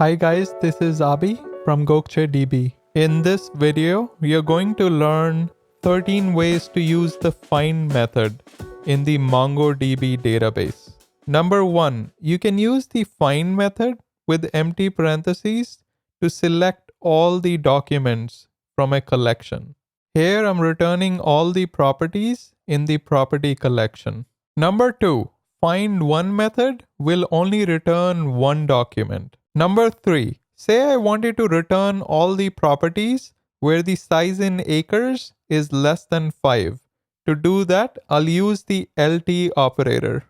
Hi guys, this is Abhi from Gokcedb. In this video, we are going to learn 13 ways to use the find method in the MongoDB database. Number 1, you can use the find method with empty parentheses to select all the documents from a collection. Here I'm returning all the properties in the property collection. Number 2, find one method will only return one document. Number 3, say I wanted to return all the properties where the size in acres is less than 5. To do that, I'll use the LT operator.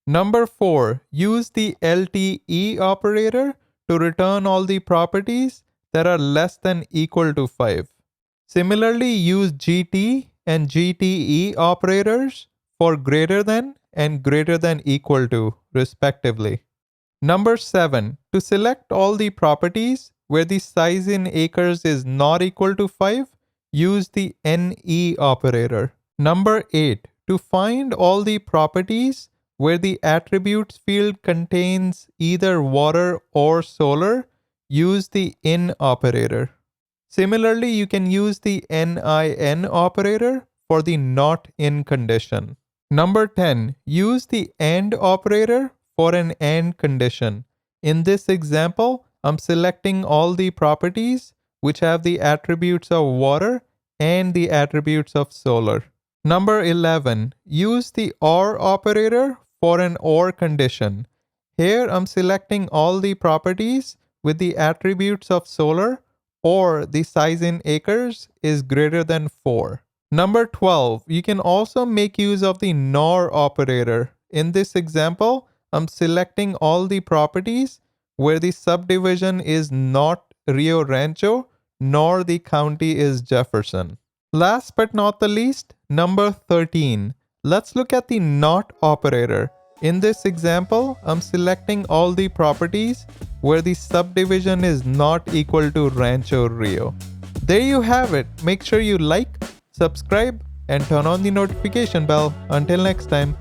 Number 4, use the LTE operator to return all the properties that are less than equal to 5. Similarly, use GT and GTE operators for greater than and greater than equal to, respectively. Number 7, to select all the properties where the size in acres is not equal to 5, use the NE operator. Number 8, to find all the properties where the attributes field contains either water or solar, use the IN operator. Similarly, you can use the NIN operator for the not in condition. Number 10, use the AND operator for an AND condition. In this example, I'm selecting all the properties which have the attributes of water and the attributes of solar. Number 11, use the OR operator for an OR condition. Here I'm selecting all the properties with the attributes of solar or the size in acres is greater than 4. Number 12, you can also make use of the NOR operator. In this example, I'm selecting all the properties where the subdivision is not Rio Rancho nor the county is Jefferson. Last but not the least, number 13. Let's look at the NOT operator. In this example, I'm selecting all the properties where the subdivision is not equal to Rancho Rio. There you have it. Make sure you like, subscribe, and turn on the notification bell. Until next time.